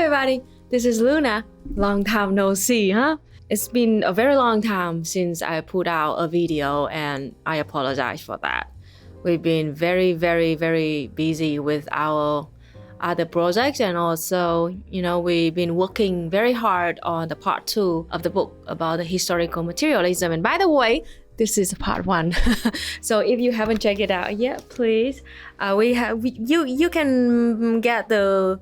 everybody, this is Luna. Long time no see, huh? It's been a very long time since I put out a video and I apologize for that. We've been very busy with our other projects, and also, we've been working very hard on the part 2 of the book about the historical materialism. And by the way, this is part 1. So if you haven't checked it out yet, please, you can get the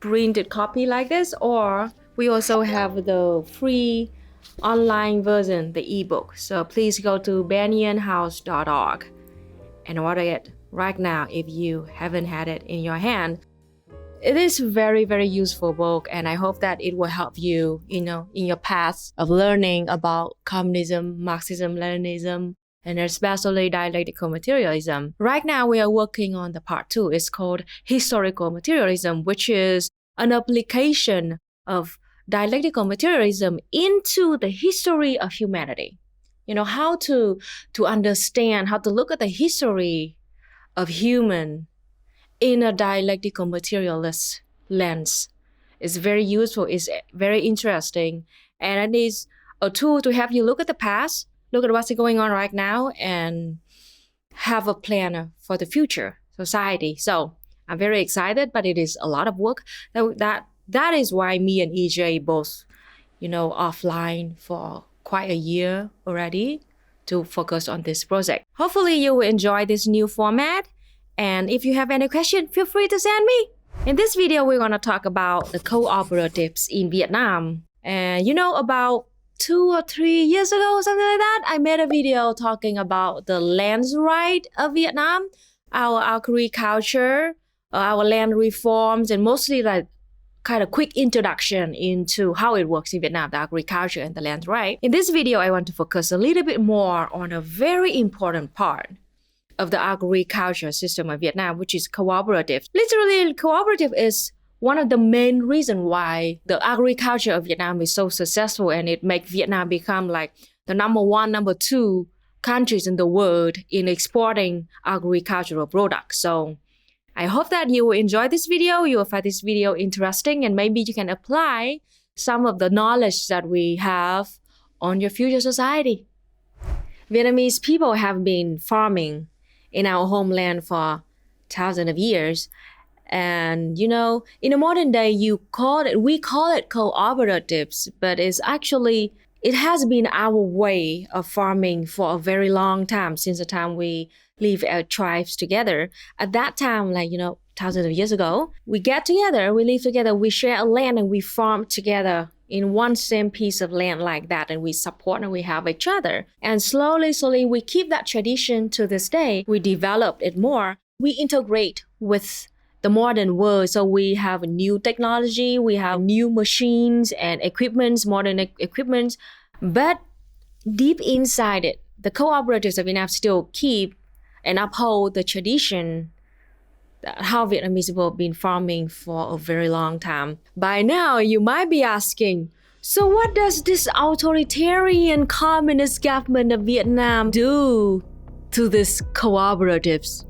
printed copy like this, or we also have the free online version, the ebook. So please go to banyanhouse.org and order it right now if you haven't had it in your hand. It is very useful book, and I hope that it will help you, in your path of learning about communism, Marxism-Leninism, and especially dialectical materialism. Right now, we are working on the part 2. It's called historical materialism, which is an application of dialectical materialism into the history of humanity. How to understand, how to look at the history of human in a dialectical materialist lens. It's very useful, it's very interesting, and it is a tool to help you look at the past, look at what's going on right now, and have a plan for the future society. So I'm very excited, but it is a lot of work. That is why me and EJ both, offline for quite a year already to focus on this project. Hopefully you will enjoy this new format. And if you have any question, feel free to send me. In this video, we're going to talk about the cooperatives in Vietnam. And about 2 or 3 years ago, something like that, I made a video talking about the land right of Vietnam, our agriculture, our land reforms, and mostly like kind of quick introduction into how it works in Vietnam, the agriculture and the land right. In this video, I want to focus a little bit more on a very important part of the agriculture system of Vietnam, which is cooperative. Literally, cooperative is one of the main reasons why the agriculture of Vietnam is so successful, and it makes Vietnam become like the number 1, number 2 countries in the world in exporting agricultural products. So I hope that you will enjoy this video, you will find this video interesting, and maybe you can apply some of the knowledge that we have on your future society. Vietnamese people have been farming in our homeland for thousands of years. And, in the modern day, we call it cooperatives, but it has been our way of farming for a very long time, since the time we live as tribes together. At that time, thousands of years ago, we get together, we live together, we share a land, and we farm together in one same piece of land like that, and we support and we help each other. And slowly, we keep that tradition to this day. We develop it more. We integrate with the modern world. So we have new technology, we have new machines and equipments, modern equipment. But deep inside it, the cooperatives of Vietnam still keep and uphold the tradition how Vietnamese people have been farming for a very long time. By now, you might be asking, so what does this authoritarian communist government of Vietnam do to these cooperatives?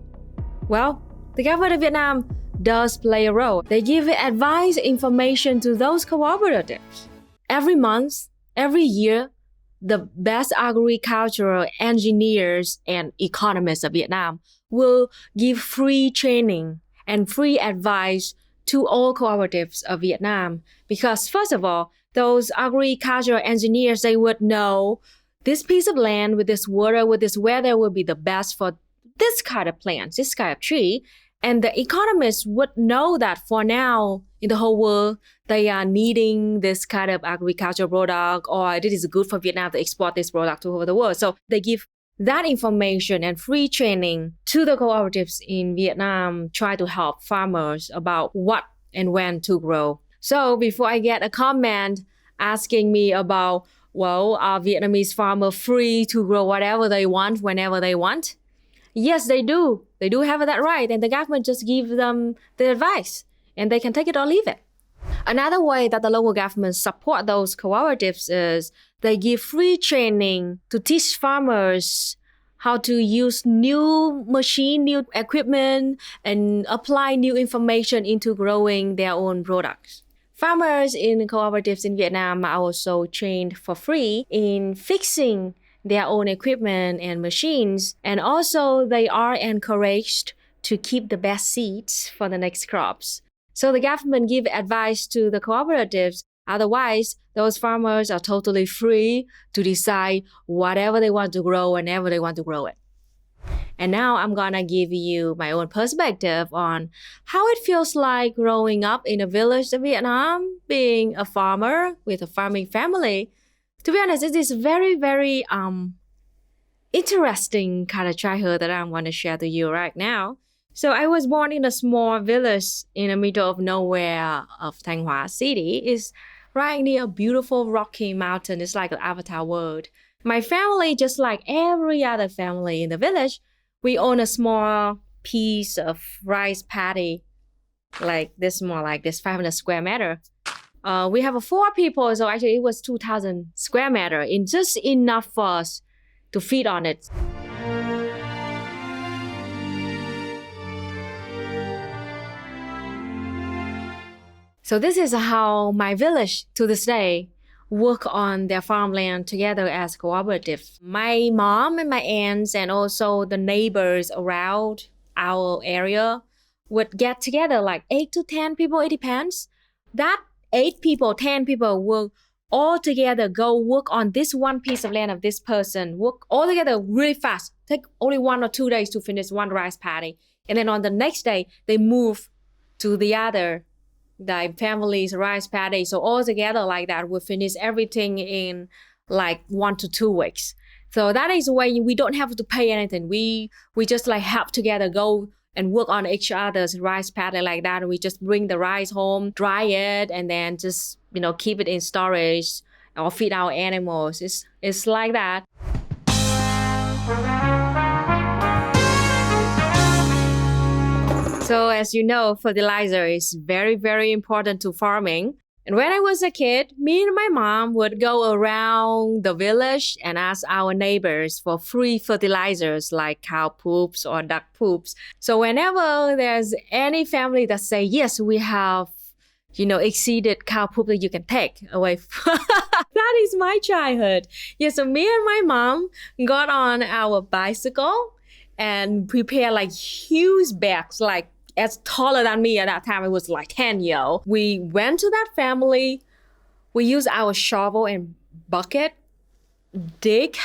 Well, the government of Vietnam does play a role. They give advice, information to those cooperatives. Every month, every year, the best agricultural engineers and economists of Vietnam will give free training and free advice to all cooperatives of Vietnam. Because first of all, those agricultural engineers, they would know this piece of land with this water, with this weather will be the best for this kind of plants, this kind of tree. And the economists would know that for now, in the whole world, they are needing this kind of agricultural product, or it is good for Vietnam to export this product to over the world. So they give that information and free training to the cooperatives in Vietnam, try to help farmers about what and when to grow. So before I get a comment asking me about, well, are Vietnamese farmers free to grow whatever they want, whenever they want? Yes, they do. They do have that right. And the government just gives them the advice and they can take it or leave it. Another way that the local government support those cooperatives is they give free training to teach farmers how to use new machine, new equipment, and apply new information into growing their own products. Farmers in cooperatives in Vietnam are also trained for free in fixing their own equipment and machines, and also they are encouraged to keep the best seeds for the next crops. So the government give advice to the cooperatives. Otherwise, those farmers are totally free to decide whatever they want to grow whenever they want to grow it. And now I'm gonna give you my own perspective on how it feels like growing up in a village in Vietnam, being a farmer with a farming family. To be honest, it is very, very interesting kind of childhood that I want to share to you right now. So I was born in a small village in the middle of nowhere of Thanh Hóa city. It's right near a beautiful rocky mountain. It's like an avatar world. My family, just like every other family in the village, we own a small piece of rice paddy, like this, more like this 500 square meter. We have 4 people, so actually it was 2,000 square meter, and just enough for us to feed on it. So this is how my village to this day work on their farmland together as cooperatives. My mom and my aunts and also the neighbors around our area would get together like 8 to 10 people, it depends. That 8 people, 10 people will all together go work on this one piece of land of this person, work all together really fast, take only 1 or 2 days to finish one rice paddy. And then on the next day, they move to the other family's rice paddy. So all together like that, we'll finish everything in like 1 to 2 weeks. So that is why we don't have to pay anything. We just like help together, go and work on each other's rice paddy like that. We just bring the rice home, dry it, and then just, keep it in storage or feed our animals. It's like that. So as you know, fertilizer is very, very important to farming. And when I was a kid, me and my mom would go around the village and ask our neighbors for free fertilizers like cow poops or duck poops. So whenever there's any family that say, yes, we have, exceeded cow poop that you can take away. That is my childhood. Yes, so me and my mom got on our bicycle and prepare like huge bags, like as taller than me at that time. It was like 10 years old. We went to that family. We used our shovel and bucket, dig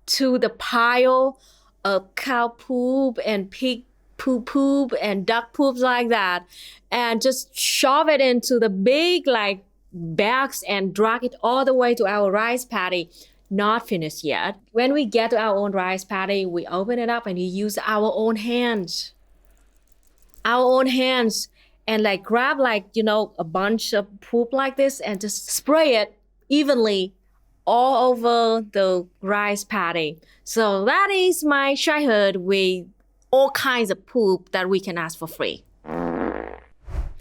to the pile of cow poop and pig poop and duck poops like that, and just shove it into the big like bags and drag it all the way to our rice paddy. Not finished yet. When we get to our own rice paddy, we open it up and we use our own hands. And like grab a bunch of poop like this and just spray it evenly all over the rice paddy. So that is my childhood with all kinds of poop that we can ask for free.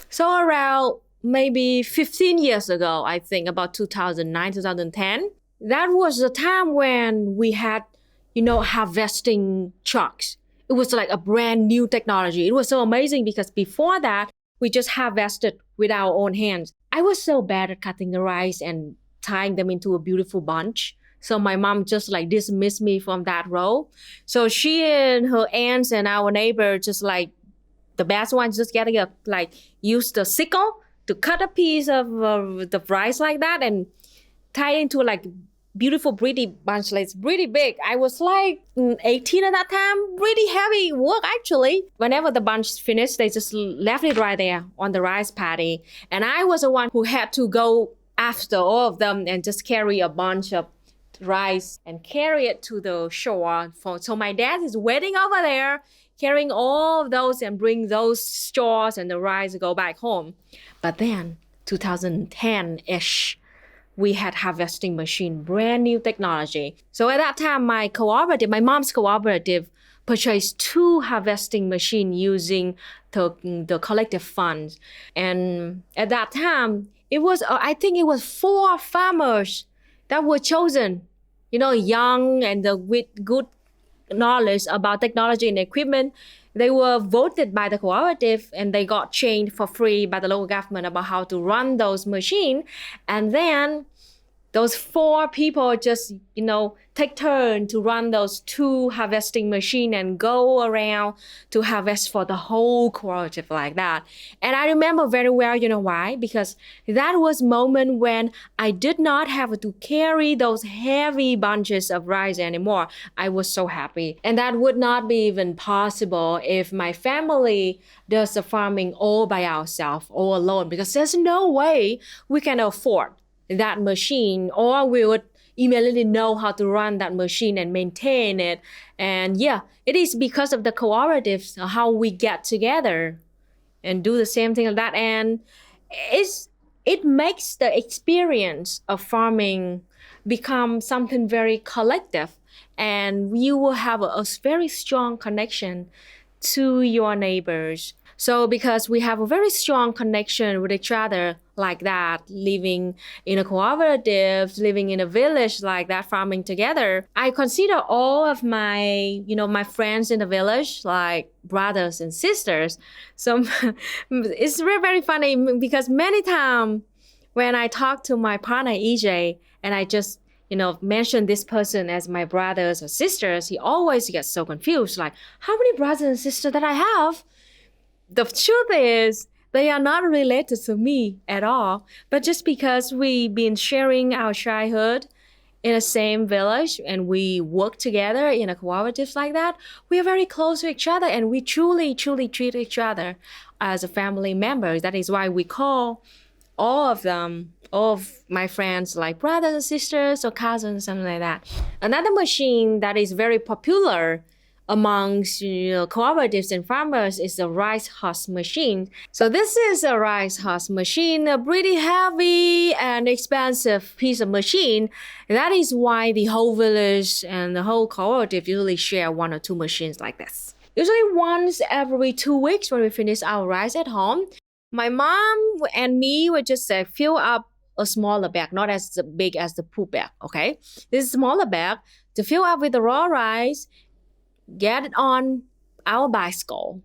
So around maybe 15 years ago, I think about 2009, 2010, that was the time when we had, harvesting trucks. It was like a brand new technology. It was so amazing because before that, we just harvested with our own hands. I was so bad at cutting the rice and tying them into a beautiful bunch. So my mom just like dismissed me from that role. So she and her aunts and our neighbor, just like the best ones, just use the sickle to cut a piece of the rice like that and tie it into like beautiful pretty bunch. Like it's really big. I was like 18 at that time. Really heavy work actually. Whenever the bunch finished, they just left it right there on the rice paddy. And I was the one who had to go after all of them and just carry a bunch of rice and carry it to the shore. So my dad is waiting over there, carrying all of those and bring those straws and the rice to go back home. But then 2010-ish, we had harvesting machine, brand new technology. So at that time, my mom's cooperative, purchased 2 harvesting machines using the collective funds. And at that time, I think it was 4 farmers that were chosen, young and with good knowledge about technology and equipment, they were voted by the cooperative and they got trained for free by the local government about how to run those machines. And then those 4 people just, take turn to run those 2 harvesting machine and go around to harvest for the whole cooperative like that. And I remember very well, why? Because that was moment when I did not have to carry those heavy bunches of rice anymore. I was so happy. And that would not be even possible if my family does the farming all by ourselves, all alone, because there's no way we can afford that machine, or we would immediately know how to run that machine and maintain it. And yeah, it is because of the cooperatives how we get together and do the same thing like that. And it makes the experience of farming become something very collective, and you will have a very strong connection to your neighbors. So because we have a very strong connection with each other like that, living in a cooperative, living in a village like that, farming together, I consider all of my, my friends in the village like brothers and sisters. So it's very, very funny because many times when I talk to my partner EJ and I just mention this person as my brothers or sisters, he always gets so confused, like, how many brothers and sisters that I have? The truth is, they are not related to me at all, but just because we've been sharing our childhood in the same village and we work together in a cooperative like that, we are very close to each other and we truly, truly treat each other as a family member. That is why we call all of my friends like brothers and sisters or cousins, something like that. Another machine that is very popular amongst cooperatives and farmers is the rice husk machine. So this is a rice husk machine, a pretty heavy and expensive piece of machine. That is why the whole village and the whole cooperative usually share 1 or 2 machines like this. Usually once every 2 weeks when we finish our rice at home, my mom and me would just fill up a smaller bag, not as big as the poop bag, okay? This is a smaller bag to fill up with the raw rice, get it on our bicycle,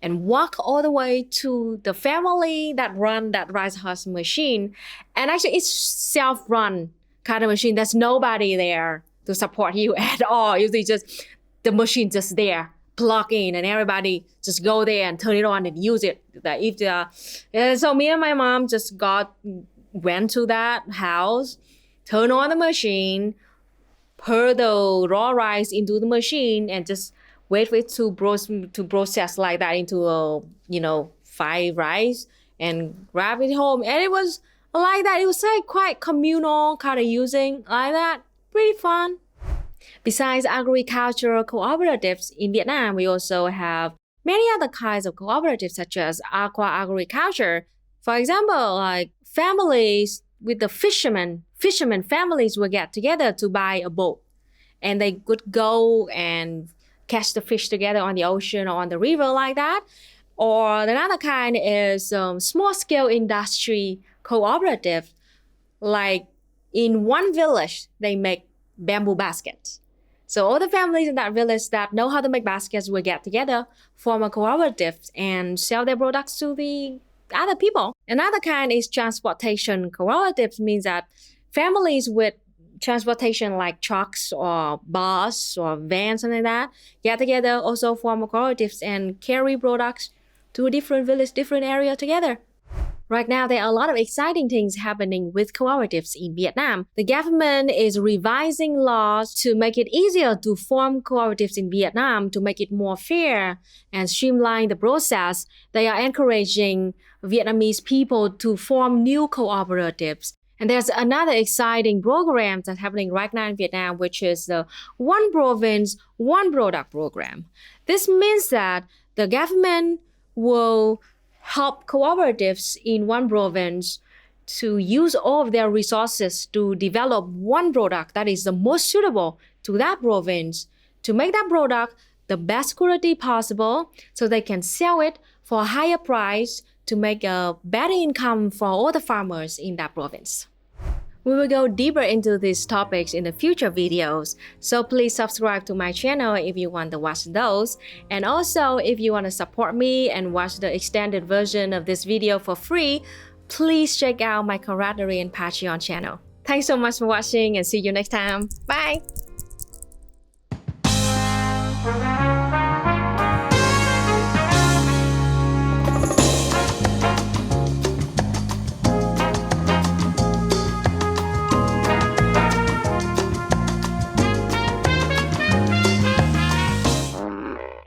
and walk all the way to the family that run that rice husk machine. And actually, it's self-run kind of machine. There's nobody there to support you at all. Usually just the machine just there, plug in, and everybody just go there and turn it on and use it. So me and my mom just went to that house, turn on the machine, pour the raw rice into the machine and just wait for it to process like that into 5 rice and grab it home. And it was like that. It was like quite communal kind of using like that. Pretty fun. Besides agricultural cooperatives in Vietnam, we also have many other kinds of cooperatives such as aqua agriculture. For example, like families with the fishermen families will get together to buy a boat, and they could go and catch the fish together on the ocean or on the river like that. Or another kind is small-scale industry cooperative. Like in one village, they make bamboo baskets. So all the families in that village that know how to make baskets will get together, form a cooperative, and sell their products to the other people. Another kind is transportation cooperatives, means that families with transportation like trucks or bus or vans, something like that, get together, also form cooperatives and carry products to a different village, different area together. Right now, there are a lot of exciting things happening with cooperatives in Vietnam. The government is revising laws to make it easier to form cooperatives in Vietnam, to make it more fair and streamline the process. They are encouraging Vietnamese people to form new cooperatives. And there's another exciting program that's happening right now in Vietnam, which is the One Province, One Product program. This means that the government will help cooperatives in one province to use all of their resources to develop one product that is the most suitable to that province, to make that product the best quality possible so they can sell it for a higher price to make a better income for all the farmers in that province. We will go deeper into these topics in the future videos, so please subscribe to my channel if you want to watch those. And also, if you want to support me and watch the extended version of this video for free, please check out my Cooperatives and Patreon channel. Thanks so much for watching and see you next time. Bye!